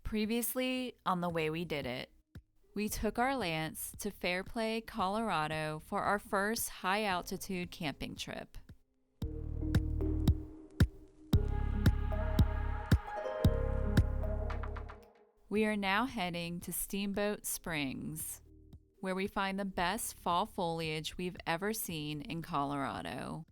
Previously on The Way We Did It, we took our Lance to Fairplay, Colorado for our first high-altitude camping trip. We are now heading to Steamboat Springs, where we find the best fall foliage we've ever seen in Colorado.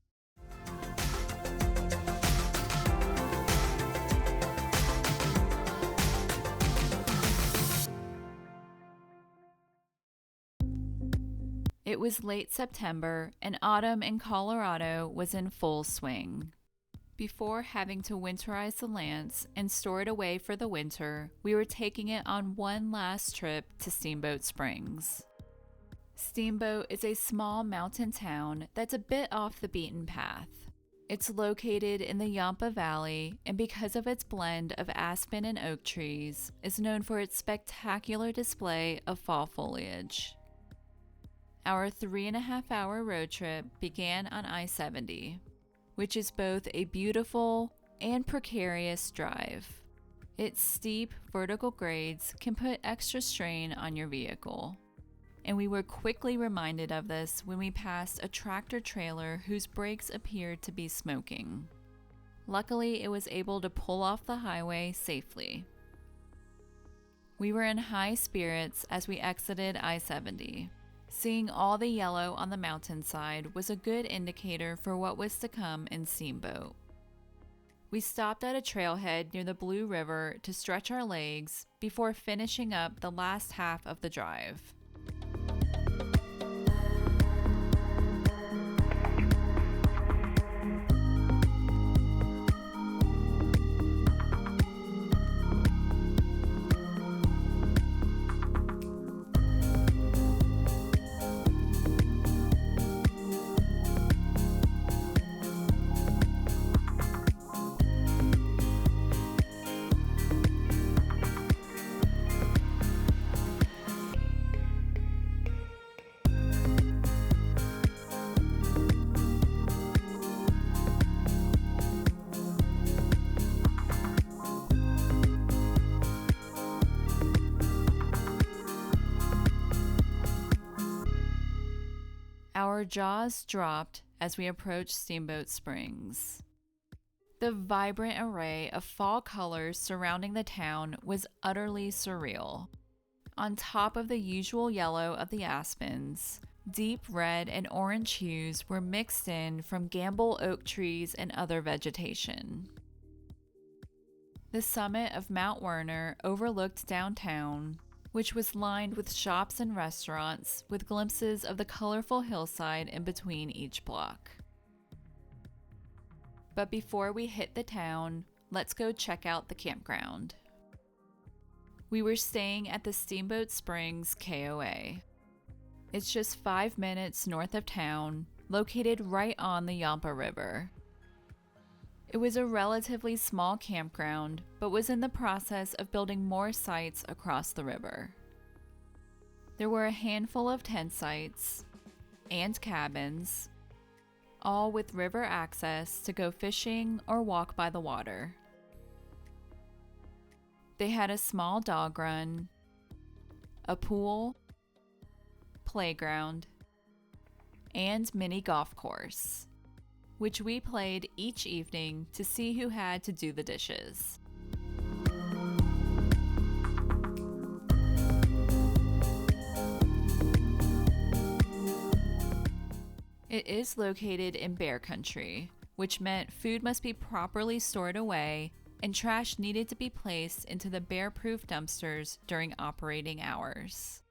It was late September, and autumn in Colorado was in full swing. Before having to winterize the Lance and store it away for the winter, we were taking it on one last trip to Steamboat Springs. Steamboat is a small mountain town that's a bit off the beaten path. It's located in the Yampa Valley, and because of its blend of aspen and oak trees, is known for its spectacular display of fall foliage. Our 3.5-hour road trip began on I-70, which is both a beautiful and precarious drive. Its steep vertical grades can put extra strain on your vehicle, and we were quickly reminded of this when we passed a tractor trailer whose brakes appeared to be smoking. Luckily, it was able to pull off the highway safely. We were in high spirits as we exited I-70. Seeing all the yellow on the mountainside was a good indicator for what was to come in Steamboat. We stopped at a trailhead near the Blue River to stretch our legs before finishing up the last half of the drive. Our jaws dropped as we approached Steamboat Springs. The vibrant array of fall colors surrounding the town was utterly surreal. On top of the usual yellow of the aspens, deep red and orange hues were mixed in from gamble oak trees and other vegetation. The summit of Mount Werner overlooked downtown, which was lined with shops and restaurants with glimpses of the colorful hillside in between each block. But before we hit the town, let's go check out the campground. We were staying at the Steamboat Springs KOA. It's just 5 minutes north of town, located right on the Yampa River. It was a relatively small campground, but was in the process of building more sites across the river. There were a handful of tent sites and cabins, all with river access to go fishing or walk by the water. They had a small dog run, a pool, playground, and mini golf course, which we played each evening to see who had to do the dishes. It is located in bear country, which meant food must be properly stored away and trash needed to be placed into the bear-proof dumpsters during operating hours.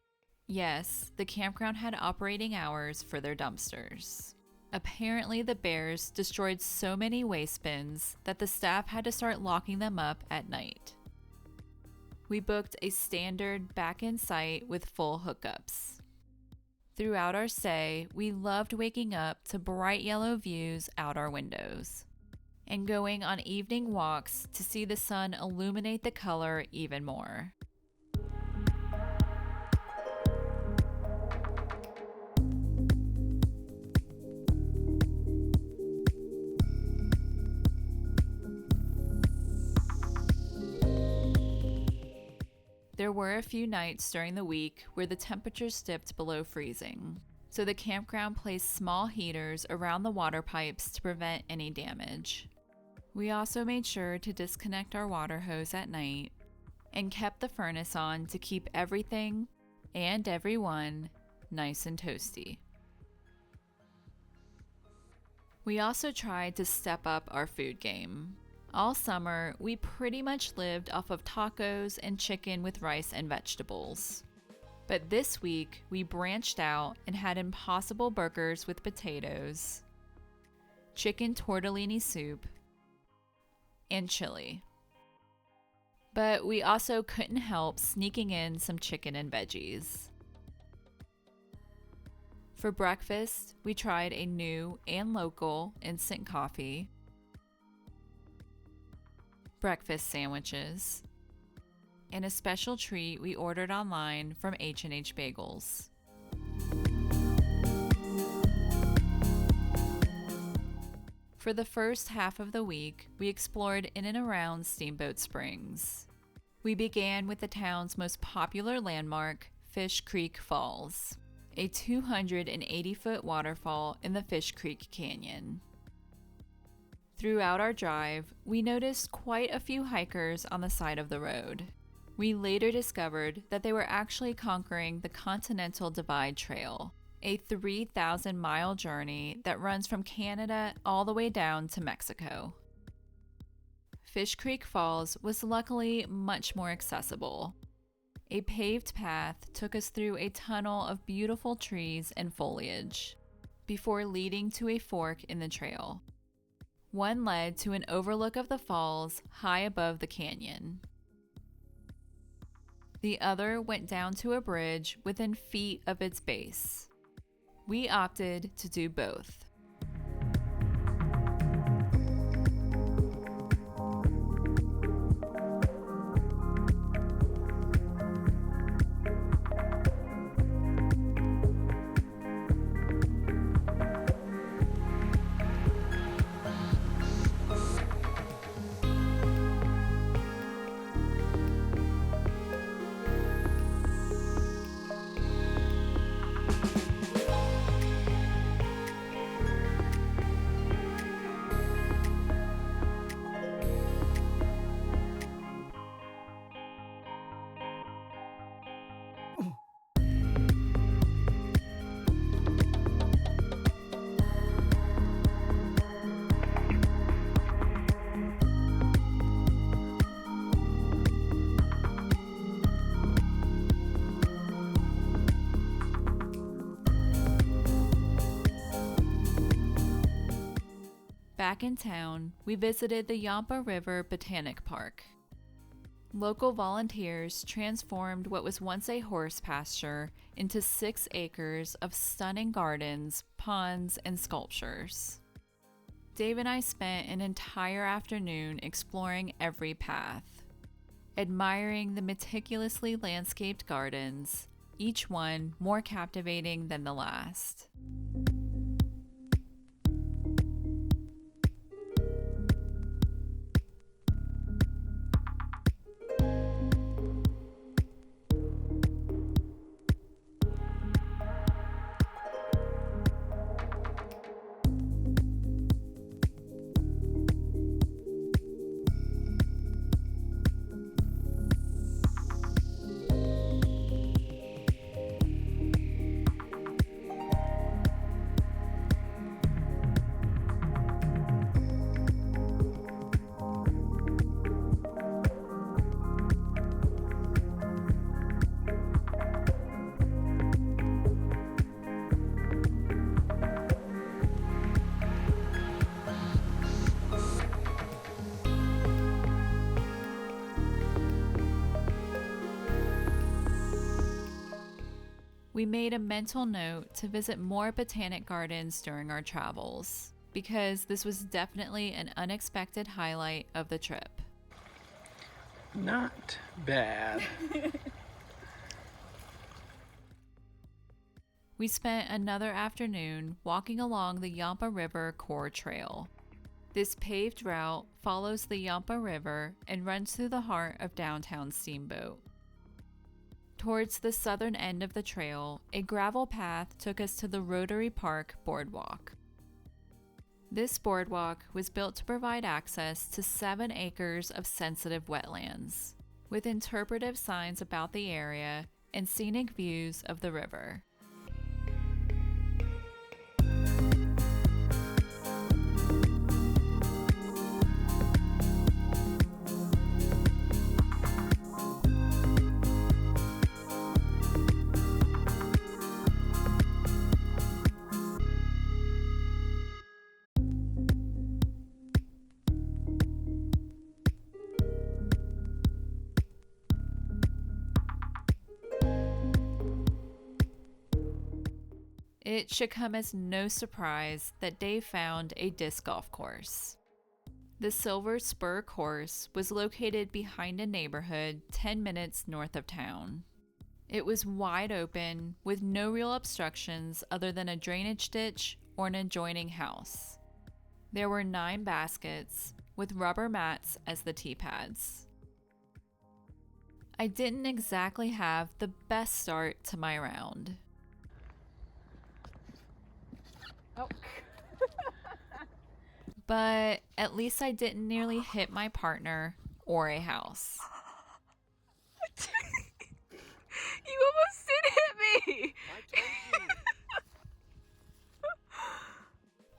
Yes, the campground had operating hours for their dumpsters. Apparently, the bears destroyed so many waste bins that the staff had to start locking them up at night. We booked a standard back-in site with full hookups. Throughout our stay, we loved waking up to bright yellow views out our windows and going on evening walks to see the sun illuminate the color even more. There were a few nights during the week where the temperatures dipped below freezing, so the campground placed small heaters around the water pipes to prevent any damage. We also made sure to disconnect our water hose at night and kept the furnace on to keep everything and everyone nice and toasty. We also tried to step up our food game. All summer, we pretty much lived off of tacos and chicken with rice and vegetables. But this week, we branched out and had Impossible burgers with potatoes, chicken tortellini soup, and chili. But we also couldn't help sneaking in some chicken and veggies. For breakfast, we tried a new and local instant coffee, breakfast sandwiches, and a special treat we ordered online from H&H Bagels. For the first half of the week, we explored in and around Steamboat Springs. We began with the town's most popular landmark, Fish Creek Falls, a 280-foot waterfall in the Fish Creek Canyon. Throughout our drive, we noticed quite a few hikers on the side of the road. We later discovered that they were actually conquering the Continental Divide Trail, a 3,000-mile journey that runs from Canada all the way down to Mexico. Fish Creek Falls was luckily much more accessible. A paved path took us through a tunnel of beautiful trees and foliage, before leading to a fork in the trail. One led to an overlook of the falls high above the canyon. The other went down to a bridge within feet of its base. We opted to do both. Back in town, we visited the Yampa River Botanic Park. Local volunteers transformed what was once a horse pasture into 6 acres of stunning gardens, ponds, and sculptures. Dave and I spent an entire afternoon exploring every path, admiring the meticulously landscaped gardens, each one more captivating than the last. We made a mental note to visit more botanic gardens during our travels, because this was definitely an unexpected highlight of the trip. Not bad. We spent another afternoon walking along the Yampa River Core Trail. This paved route follows the Yampa River and runs through the heart of downtown Steamboat. Towards the southern end of the trail, a gravel path took us to the Rotary Park Boardwalk. This boardwalk was built to provide access to 7 acres of sensitive wetlands, with interpretive signs about the area and scenic views of the river. It should come as no surprise that Dave found a disc golf course. The Silver Spur course was located behind a neighborhood 10 minutes north of town. It was wide open with no real obstructions other than a drainage ditch or an adjoining house. There were 9 baskets with rubber mats as the tee pads. I didn't exactly have the best start to my round. Oh. But at least I didn't nearly hit my partner or a house. You almost did hit me! I told you.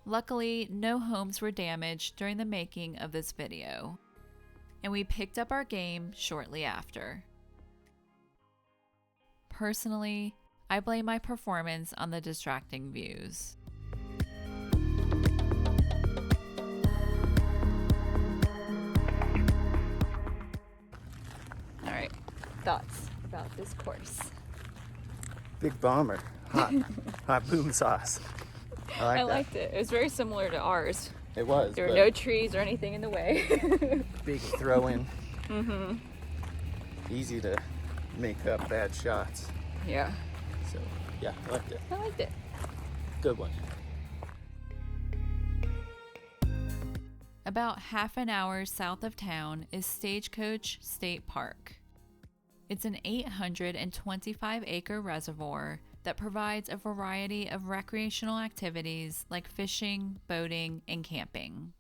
Luckily, no homes were damaged during the making of this video, and we picked up our game shortly after. Personally, I blame my performance on the distracting views. Alright, thoughts about this course? Big bomber. Hot boom sauce. I liked it. It was very similar to ours. It was. There were no trees or anything in the way. Big throw in. Mm-hmm. Easy to make up bad shots. Yeah. So, yeah, I liked it. I liked it. Good one. About half an hour south of town is Stagecoach State Park. It's an 825-acre reservoir that provides a variety of recreational activities like fishing, boating, and camping.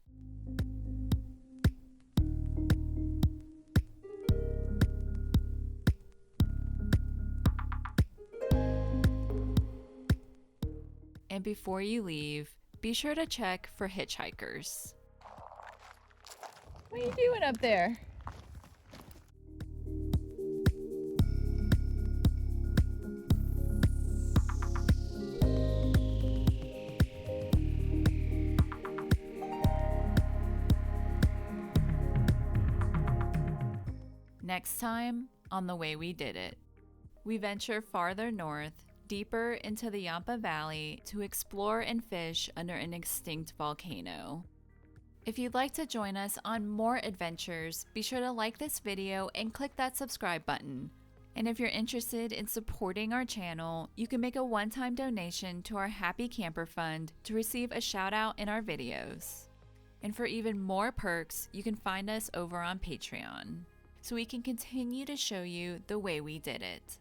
And before you leave, be sure to check for hitchhikers. What are you doing up there? Next time on The Way We Did It, we venture farther north, deeper into the Yampa Valley to explore and fish under an extinct volcano. If you'd like to join us on more adventures, be sure to like this video and click that subscribe button. And if you're interested in supporting our channel, you can make a one-time donation to our Happy Camper Fund to receive a shout out in our videos. And for even more perks, you can find us over on Patreon, so we can continue to show you the way we did it.